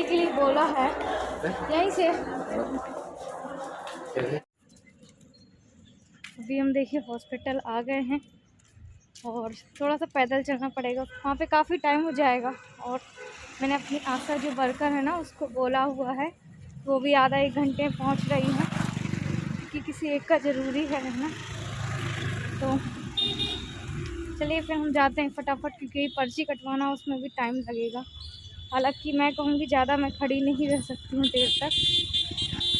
के लिए बोला है यहीं से। अभी हम देखिए हॉस्पिटल आ गए हैं और थोड़ा सा पैदल चलना पड़ेगा, वहाँ पे काफ़ी टाइम हो जाएगा। और मैंने अपनी आशा जो वर्कर है ना उसको बोला हुआ है, वो भी आधा 1 घंटे में पहुँच रही है कि किसी एक का ज़रूरी है ना। तो चलिए फिर हम जाते हैं फटाफट, क्योंकि पर्ची कटवाना उसमें भी टाइम लगेगा। हालांकि मैं कहूँगी ज़्यादा मैं खड़ी नहीं रह सकती हूँ देर तक।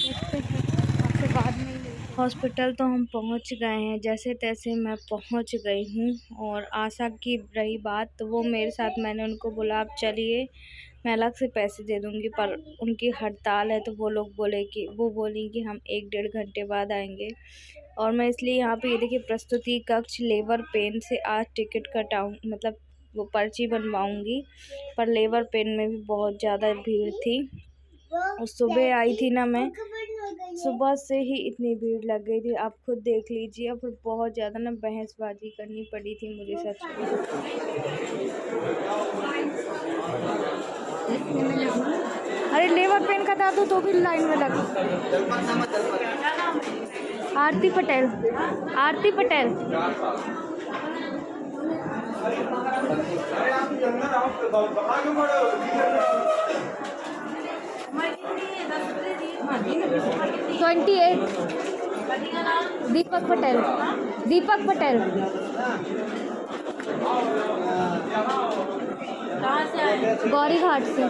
देखते हैं आपसे बाद में ही। हॉस्पिटल तो हम पहुँच गए हैं, जैसे तैसे मैं पहुँच गई हूँ। और आशा की रही बात तो वो मेरे साथ, मैंने उनको बोला आप चलिए मैं अलग से पैसे दे दूँगी, पर उनकी हड़ताल है तो वो लोग बोली कि हम 1-1.5 घंटे बाद आएंगे। और मैं इसलिए यहाँ पे ये देखिए प्रस्तुति कक्ष लेबर पेन से आज टिकट कटाऊँ, मतलब वो पर्ची बनवाऊँगी। पर लेबर पेन में भी बहुत ज़्यादा भीड़ थी। और सुबह आई थी ना, मैं सुबह से ही इतनी भीड़ लग गई थी, आप खुद देख लीजिए। और फिर बहुत ज़्यादा ना बहसबाजी करनी पड़ी थी मुझे, सच में। अरे लेबर पेन कटा दूँ तो भी लाइन में लगा। आरती पटेल, आरती पटेल। ट्वेंटी 28 दीपक पटेल, दीपक पटेल। कहाँ से आए? गौरी घाट से।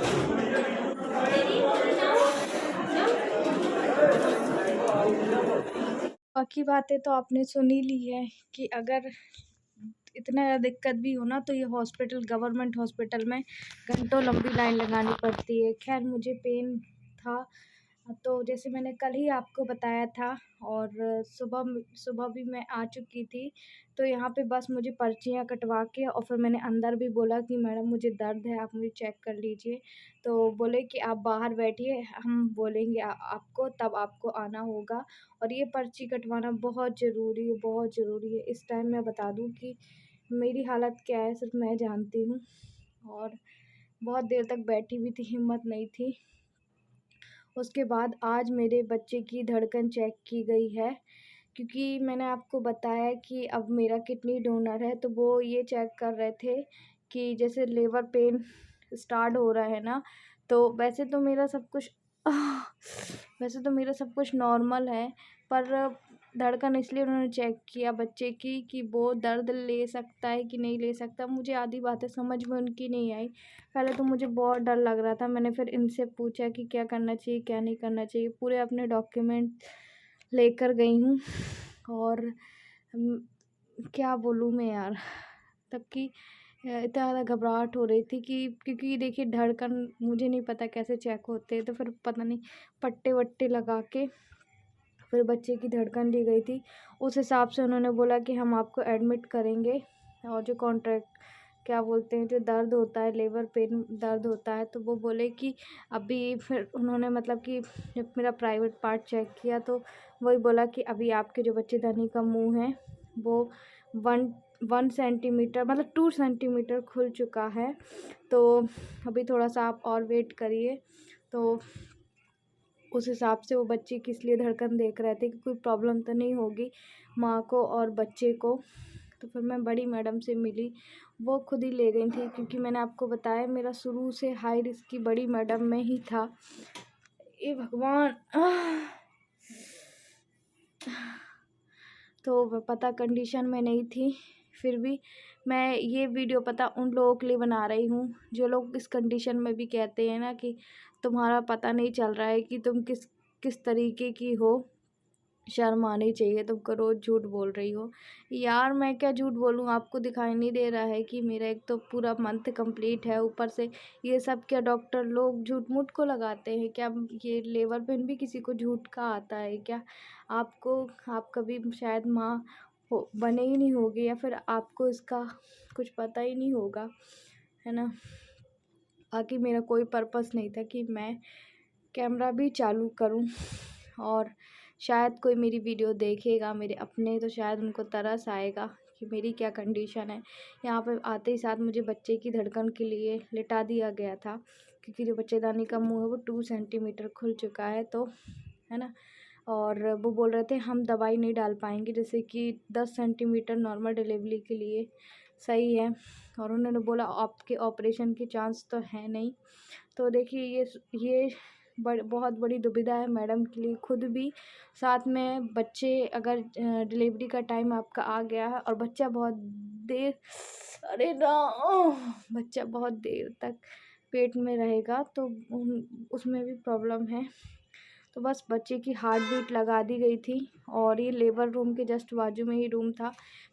बाकी बातें तो आपने सुन ही ली है कि अगर इतना दिक्कत भी हो ना तो ये हॉस्पिटल, गवर्नमेंट हॉस्पिटल में घंटों लंबी लाइन लगानी पड़ती है। खैर मुझे पेन था तो जैसे मैंने कल ही आपको बताया था, और सुबह भी मैं आ चुकी थी। तो यहाँ पे बस मुझे पर्चियाँ कटवा के और फिर मैंने अंदर भी बोला कि मैडम मुझे दर्द है, आप मुझे चेक कर लीजिए। तो बोले कि आप बाहर बैठिए, हम बोलेंगे आपको, तब आपको आना होगा। और ये पर्ची कटवाना बहुत ज़रूरी है, बहुत ज़रूरी है। इस टाइम मैं बता दूँ कि मेरी हालत क्या है सिर्फ मैं जानती हूँ। और बहुत देर तक बैठी भी थी, हिम्मत नहीं थी। उसके बाद आज मेरे बच्चे की धड़कन चेक की गई है, क्योंकि मैंने आपको बताया कि अब मेरा किडनी डोनर है। तो वो ये चेक कर रहे थे कि जैसे लेबर पेन स्टार्ट हो रहा है ना, तो वैसे तो मेरा सब कुछ नॉर्मल है, पर धड़कन इसलिए उन्होंने चेक किया बच्चे की कि वो दर्द ले सकता है कि नहीं ले सकता। मुझे आधी बातें समझ में उनकी नहीं आई। पहले तो मुझे बहुत डर लग रहा था। मैंने फिर इनसे पूछा कि क्या करना चाहिए, क्या नहीं करना चाहिए। पूरे अपने डॉक्यूमेंट लेकर गई हूँ। और क्या बोलूँ मैं यार, तब कि इतना ज़्यादा घबराहट हो रही थी कि क्योंकि देखिए धड़कन मुझे नहीं पता कैसे चेक होते हैं। तो फिर पता नहीं पट्टे वट्टे लगा के फिर बच्चे की धड़कन ली गई थी। उस हिसाब से उन्होंने बोला कि हम आपको एडमिट करेंगे। और जो क्या बोलते हैं, जो दर्द होता है, लेबर पेन दर्द होता है, तो वो बोले कि अभी फिर उन्होंने मतलब कि जब मेरा प्राइवेट पार्ट चेक किया तो वही बोला कि अभी आपके जो बच्चेदानी का मुंह है वो 1 सेंटीमीटर मतलब 2 सेंटीमीटर खुल चुका है। तो अभी थोड़ा सा आप और वेट करिए। तो उस हिसाब से वो बच्चे की इसलिए धड़कन देख रहे थे कि कोई प्रॉब्लम तो नहीं होगी माँ को और बच्चे को। तो फिर मैं बड़ी मैडम से मिली, वो खुद ही ले गई थी, क्योंकि मैंने आपको बताया मेरा शुरू से हाई रिस्क की बड़ी मैडम में ही था। ये भगवान। तो पता कंडीशन में नहीं थी, फिर भी मैं ये वीडियो पता उन लोगों के लिए बना रही हूँ जो लोग इस कंडीशन में भी कहते हैं ना कि तुम्हारा पता नहीं चल रहा है कि तुम किस तरीके की हो। शर्म आनी चाहिए, तुमको रोज़ झूठ बोल रही हो। यार मैं क्या झूठ बोलूँ, आपको दिखाई नहीं दे रहा है कि मेरा एक तो पूरा मंथ कंप्लीट है, ऊपर से ये सब क्या डॉक्टर लोग झूठ मूठ को लगाते हैं क्या? ये लेबर पेन भी किसी को झूठ का आता है क्या? आप कभी शायद माँ बने ही नहीं होगी, या फिर आपको इसका कुछ पता ही नहीं होगा, है ना। बाकी मेरा कोई पर्पस नहीं था कि मैं कैमरा भी चालू करूं। और शायद कोई मेरी वीडियो देखेगा मेरे अपने, तो शायद उनको तरस आएगा कि मेरी क्या कंडीशन है। यहाँ पे आते ही साथ मुझे बच्चे की धड़कन के लिए लिटा दिया गया था, क्योंकि जो बच्चेदानी का मुंह है वो 2 सेंटीमीटर खुल चुका है, तो है ना। और वो बोल रहे थे हम दवाई नहीं डाल पाएंगे, जैसे कि 10 सेंटीमीटर नॉर्मल डिलीवरी के लिए सही है, और उन्होंने बोला आपके ऑपरेशन की चांस तो है नहीं। तो देखिए ये बहुत बड़ी दुविधा है मैडम के लिए खुद भी, साथ में बच्चे अगर डिलीवरी का टाइम आपका आ गया है और बच्चा बहुत देर, अरे बच्चा बहुत देर तक पेट में रहेगा तो उसमें भी प्रॉब्लम है। तो बस बच्चे की हार्ट बीट लगा दी गई थी, और ये लेबर रूम के जस्ट बाजू में ही रूम था।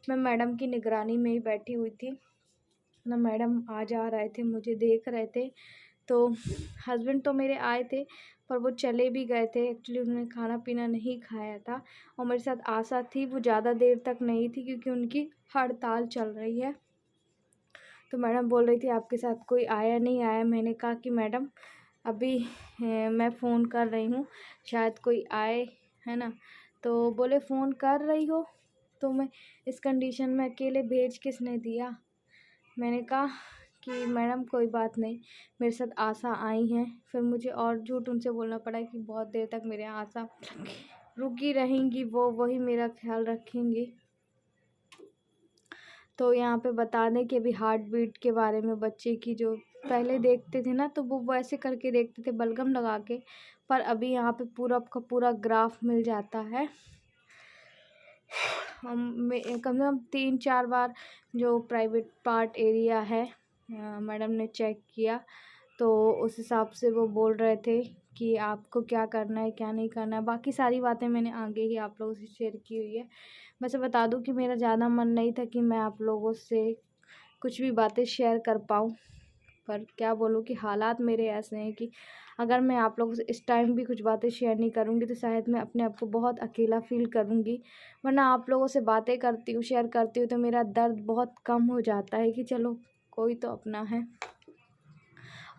मैं मैडम की निगरानी में ही बैठी हुई थी ना, मैडम आ जा रहे थे, मुझे देख रहे थे। तो हस्बैंड तो मेरे आए थे पर वो चले भी गए थे, एक्चुअली उन्होंने खाना पीना नहीं खाया था। और मेरे साथ आशा थी, वो ज़्यादा देर तक नहीं थी क्योंकि उनकी हड़ताल चल रही है। तो मैडम बोल रही थी आपके साथ कोई आया नहीं आया। मैंने कहा कि मैडम अभी मैं फ़ोन कर रही हूँ, शायद कोई आए, है ना। तो बोले फ़ोन कर रही हो तो मैं इस कंडीशन में अकेले भेज किसने दिया। मैंने कहा कि मैडम कोई बात नहीं, मेरे साथ आशा आई हैं। फिर मुझे और झूठ उनसे बोलना पड़ा कि बहुत देर तक मेरे आशा रुकी रहेंगी, वो वही मेरा ख्याल रखेंगी। तो यहाँ पे बता दें कि अभी हार्ट बीट के बारे में बच्चे की जो पहले देखते थे ना, तो वो वैसे करके देखते थे बलगम लगा के, पर अभी यहाँ पे पूरा का पूरा ग्राफ मिल जाता है। कम से कम 3-4 बार जो प्राइवेट पार्ट एरिया है मैडम ने चेक किया, तो उस हिसाब से वो बोल रहे थे कि आपको क्या करना है क्या नहीं करना है। बाकी सारी बातें मैंने आगे ही आप लोगों से शेयर की हुई है। वैसे बता दूं कि मेरा ज़्यादा मन नहीं था कि मैं आप लोगों से कुछ भी बातें शेयर कर पाऊँ, पर क्या बोलूँ कि हालात मेरे ऐसे हैं कि अगर मैं आप लोगों से इस टाइम भी कुछ बातें शेयर नहीं करूँगी तो शायद मैं अपने आप को बहुत अकेला फ़ील करूँगी। वरना आप लोगों से बातें करती हूँ, शेयर करती हूँ, तो मेरा दर्द बहुत कम हो जाता है कि चलो कोई तो अपना है।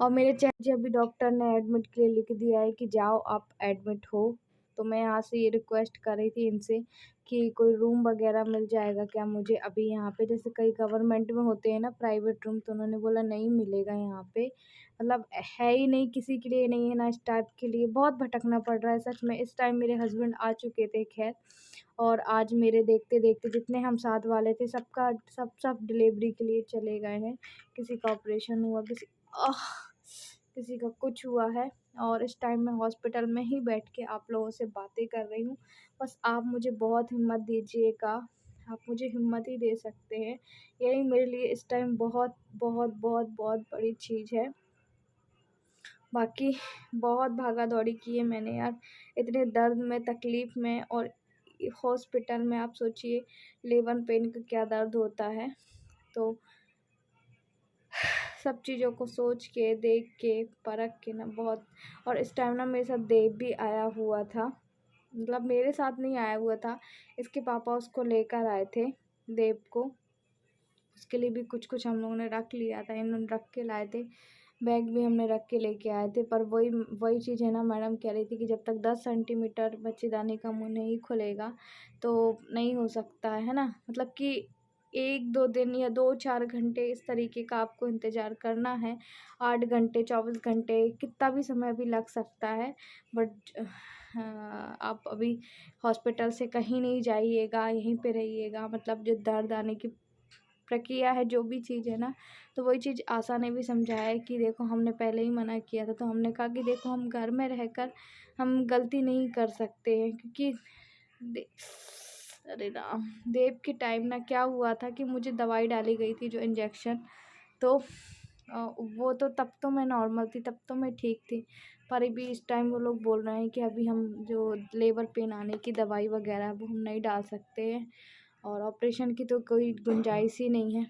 और मेरे चाचा अभी डॉक्टर ने एडमिट के लिए लिख दिया है कि जाओ आप एडमिट हो। तो मैं यहाँ से ये रिक्वेस्ट कर रही थी इनसे कि कोई रूम वगैरह मिल जाएगा क्या मुझे अभी यहाँ पे, जैसे कई गवर्नमेंट में होते हैं ना प्राइवेट रूम, तो उन्होंने बोला नहीं मिलेगा यहाँ पे, मतलब है ही नहीं, किसी के लिए नहीं है ना इस टाइप के लिए। बहुत भटकना पड़ रहा है सच में। इस टाइम मेरे हस्बैंड आ चुके थे खैर, और आज मेरे देखते देखते जितने हम साथ वाले थे सबका सब डिलीवरी के लिए चले गए हैं। किसी का ऑपरेशन हुआ, किसी का कुछ हुआ है, और इस टाइम मैं हॉस्पिटल में ही बैठ के आप लोगों से बातें कर रही हूँ। बस आप मुझे बहुत हिम्मत दीजिएगा, आप मुझे हिम्मत ही दे सकते हैं, यही मेरे लिए इस टाइम बहुत बहुत बहुत बहुत बड़ी चीज़ है। बाकी बहुत भागा दौड़ी की है मैंने यार, इतने दर्द में तकलीफ़ में, और हॉस्पिटल में आप सोचिए लेबर पेन का क्या दर्द होता है। तो सब चीज़ों को सोच के देख के परख के ना बहुत, और इस टाइम ना मेरे साथ देव भी आया हुआ था, मतलब मेरे साथ नहीं आया हुआ था, इसके पापा उसको लेकर आए थे देव को। उसके लिए भी कुछ कुछ हम लोगों ने रख लिया था, इन्होंने रख के लाए थे, बैग भी हमने रख के लेके आए थे। पर वही वही चीज़ है ना, मैडम कह रही थी कि जब तक 10 सेंटीमीटर बच्चेदानी का मुंह नहीं खुलेगा तो नहीं हो सकता है ना, मतलब कि 1-2 दिन या 2-4 घंटे इस तरीके का आपको इंतज़ार करना है। 8 घंटे 24 घंटे कितना भी समय भी लग सकता है, बट आप अभी हॉस्पिटल से कहीं नहीं जाइएगा, यहीं पे रहिएगा। मतलब जो दर्द आने की प्रक्रिया है, जो भी चीज़ है ना, तो वही चीज़ आशा ने भी समझाया है कि देखो हमने पहले ही मना किया था, तो हमने कहा कि देखो हम घर में रहकर हम गलती नहीं कर सकते हैं, क्योंकि दे अरे राम, देव के टाइम ना क्या हुआ था कि मुझे दवाई डाली गई थी जो इंजेक्शन, तो वो तो तब तो मैं नॉर्मल थी, तब तो मैं ठीक थी। पर अभी इस टाइम वो लोग बोल रहे हैं कि अभी हम जो लेबर पेन आने की दवाई वगैरह वो हम नहीं डाल सकते हैं, और ऑपरेशन की तो कोई गुंजाइश ही नहीं है।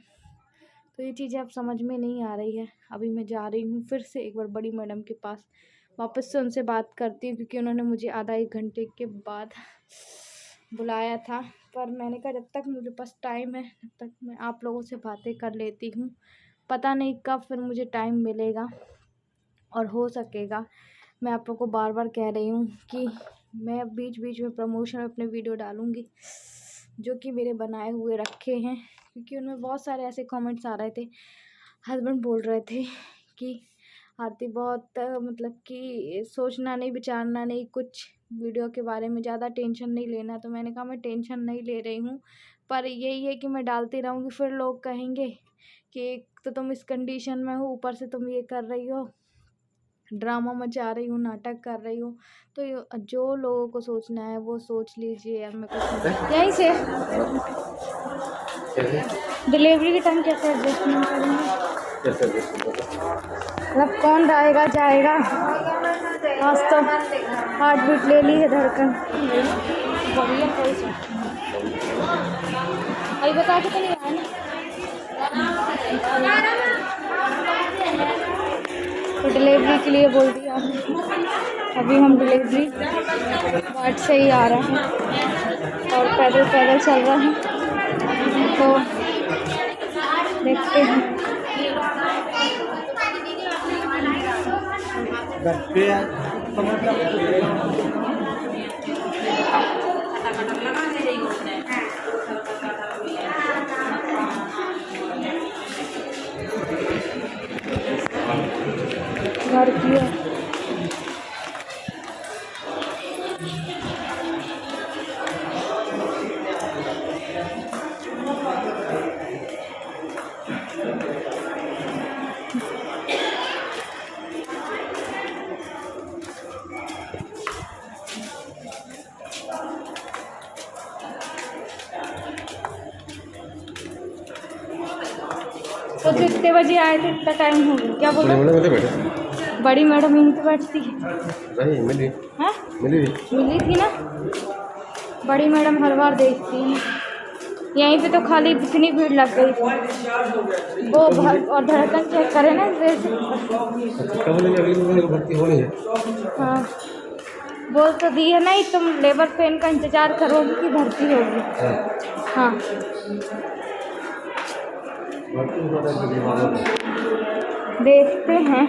तो ये चीज़ें अब समझ में नहीं आ रही है। अभी मैं जा रही हूँ फिर से एक बार बड़ी मैडम के पास, वापस से उनसे बात करती हूँ, क्योंकि उन्होंने मुझे आधा 1 घंटे के बाद बुलाया था। पर मैंने कहा जब तक मुझे पास टाइम है तब तक मैं आप लोगों से बातें कर लेती हूँ। पता नहीं कब फिर मुझे टाइम मिलेगा, और हो सकेगा मैं आप लोगों को बार बार कह रही हूँ कि मैं बीच बीच में प्रमोशन अपने वीडियो डालूँगी जो कि मेरे बनाए हुए रखे हैं, क्योंकि उनमें बहुत सारे ऐसे कमेंट्स आ रहे थे। हस्बैंड बोल रहे थे कि आरती बहुत मतलब कि सोचना नहीं, विचारना नहीं, कुछ वीडियो के बारे में ज़्यादा टेंशन नहीं लेना। तो मैंने कहा मैं टेंशन नहीं ले रही हूँ, पर यही है कि मैं डालती रहूँगी फिर लोग कहेंगे कि एक तो तुम इस कंडीशन में हो, ऊपर से तुम ये कर रही हो, ड्रामा मचा रही हो, नाटक कर रही हो। तो जो लोगों को सोचना है वो सोच लीजिए यार, मैं कुछ नहीं। यहीं से डिलीवरी के टाइम कैसे एडजस्टमेंट करेंगे, मतलब कौन आएगा जाएगा। आज तो हार्ट बीट ले ली है, धड़कन बढ़िया कोई अभी बता के तो नहीं आया ना, तो डिलीवरी के लिए बोल दिया। अभी हम डिलीवरी वार्ड से ही आ रहे हैं और पैदल पैदल चल रहे हैं, तो देखते हैं। घर की है तो जितने बजे आए थे इतना टाइम हो गया। क्या बोल रहे? बड़ी मैडम यहीं पे बैठती है। मिली हाँ मिली थी ना, बड़ी मैडम हर बार देखती है यहीं पे। तो खाली इतनी भीड़ लग गई थी वो और धड़कन चेक करे ना भर्ती होनी है। हाँ बोल तो दी है नहीं, तुम लेबर पेन का इंतजार करोगी कि भर्ती होगी। हाँ देखते हैं।